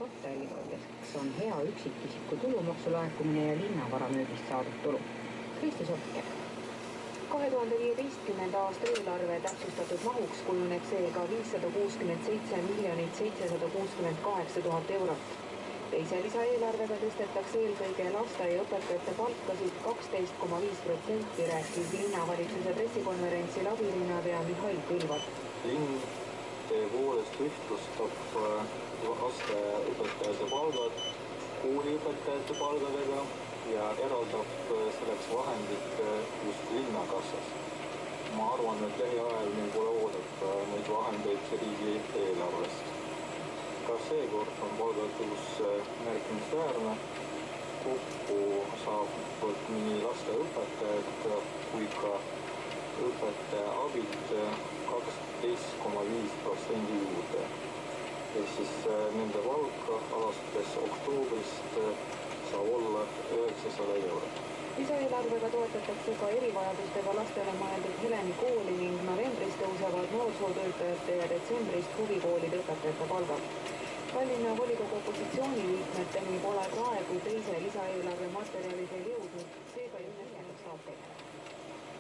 katteallikateks on hea üksikisiku tulumaksu laekumine ja linnavara müügist saadud tulu. Kristi Sotke. 2015. aasta eelarve täpsustatud mahuks kujuneb seega 567 768 000 eurot. Teise lisaeelarvega tõstetakse eelkõige lasteaiaõpetajate palkasid 12,5%, rääkis linnavalitsuse pressikonverentsil abilinnapea Mihhail Kõlvart. Linn tõepoolest ühtlustab lasteaiaõpetajate palgad kooliõpetajate palgadega ja eraldab selleks vahendid just linnakassas. Ma arvan, et lähiajal meil pole oodata neid vahendeid riigi eelarvest. Ka seekord on palgatõus märkimisväärne. Kokku saab nii lasteaiaõpetajad kui ka õpetaja abid 12,5% juurde. Ehk siis nende palka alates oktoobrist saab olla 900 eurot. Lisaeelarvega toetatakse ka erivajadustega lastele mõeldud Heleni kooli ning novembris tõusevad noorsootöötajate ja detsembrist huvikoolide õpetajate palgad. Tallinna volikogu opositsiooniliikmeteni pole praegu teise lisaeelarve materjalidel jõudnud, seega ilmselt saab teha.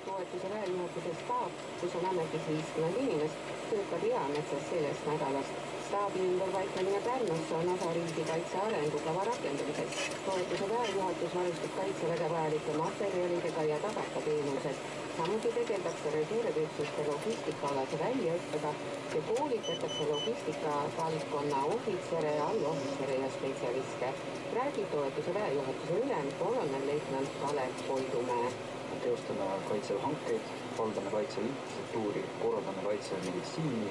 Toetuse väejuhatuse staab, kus on ametis 50 inimest, töötab Eametsas sellest nädalast. Staabi ümberpaiknemine Pärnusse on osa riigikaitse arengukava rakendamisest. Toetuse väejuhatus varustab kaitseväge vajalike materjalidega ja tagab ka teenused. Samuti tegeldakse reservüksuste logistikaalase väljaõppega ja koolitatakse logistika valdkonna ohvitsere, allohvitsere ja spetsialiste. Räägib toetuse väejuhatuse ülem kolonelleitnant Kalev Koidumäe. Teostame kaitseväe hankeid, valdame kaitseväe infrastruktuuri, korraldame kaitseväe meditsiini,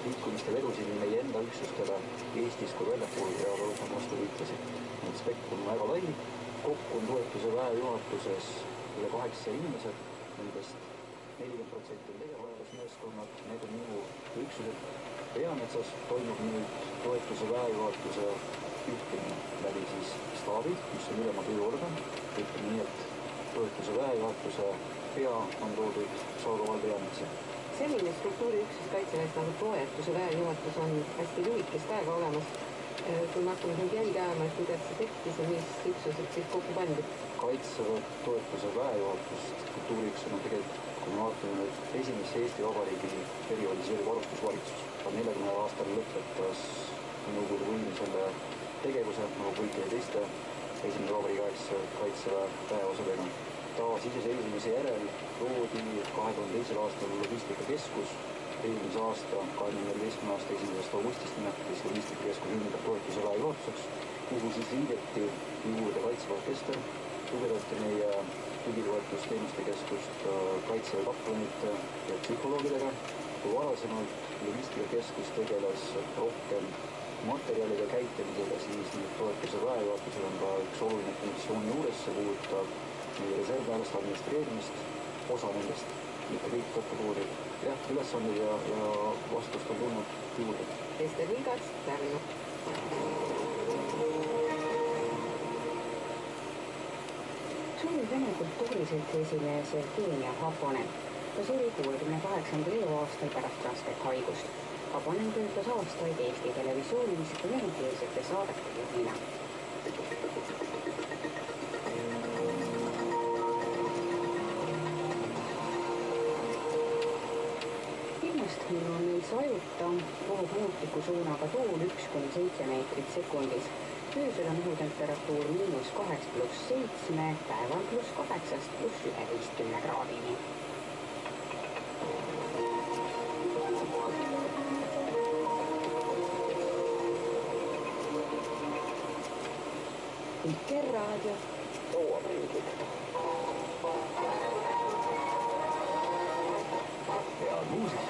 liikumiste vedusid nii meie enda üksustele Eestis kui väljapool ja võtame vastu liitlasi. Spektrum on väga lai, kokku on toetuse väejuhatuses üle 800 inimesed, nendest 40% on tegevvajadusmeeskonnad, need on minu üksused. Eametsas toimub nüüd toetuse väejuhatuse juhtimine läbi siis staabi, mis on ülema tööorgan, ütleme nii, et toetuse väejuhatuse pea on toodud Saagavalde Eametsa. Selline struktuuriüksus kaitseväest nagu toetuse väejuhatus on hästi lühikest aega olemas. Kui me hakkame nüüd jälgi ajama, et kuidas see tekkis ja mis üksused siis kokku pandi? Kaitseväe toetuse väejuhatust struktuuriüksusena tegelikult, kui me vaatame nüüd esimesse Eesti Vabariigi perioodi, see oli varustusvalitsus. 40 aastal lõpetas Nõukogude võim selle tegevuse nagu kõikide teiste esimene Vabariigi aegse kaitseväe väeosadega. Taasiseseisvumise järel loodi 2002. aastal logistikakeskus. Eelmise aasta, 2014. aasta 1. augustist nimetas logistikakeskus ümber toetuse väejuhatuseks, kuhu siis liideti juurde kaitseväe orkester, tugevdati meie tugitoetusteenuste keskust kaitseväe kaplanite ja psühholoogidega. Kui varasemalt logistikakeskus tegeles rohkem materjalide käitlemisega, siis nüüd toetuse väejuhatusel on ka üks oluline funktsioon juures, see puudutab meie reservväelaste administreerimist, osa nendest, mitte kõik kokku toodud. Jah, ülesanded ja vastust on tulnud juurde. Ester Vilgats, Pärnu. Suri Vene kultuuriseltsi esimees Evgenia Haponen. Ta suri 68. eluaastal pärast rasket haigust. Haponen töötas aastaid Eesti televisioonis venekeelsete saadete juhina. Ilmast on meil sajuta voogmuutiku suunaga tuul 1–7 meetrit sekundis. Öösel on õhutemperatuur -8+7, päeval +8+11 kraadini. Vikerraadio, Toomängid. Ja muusika.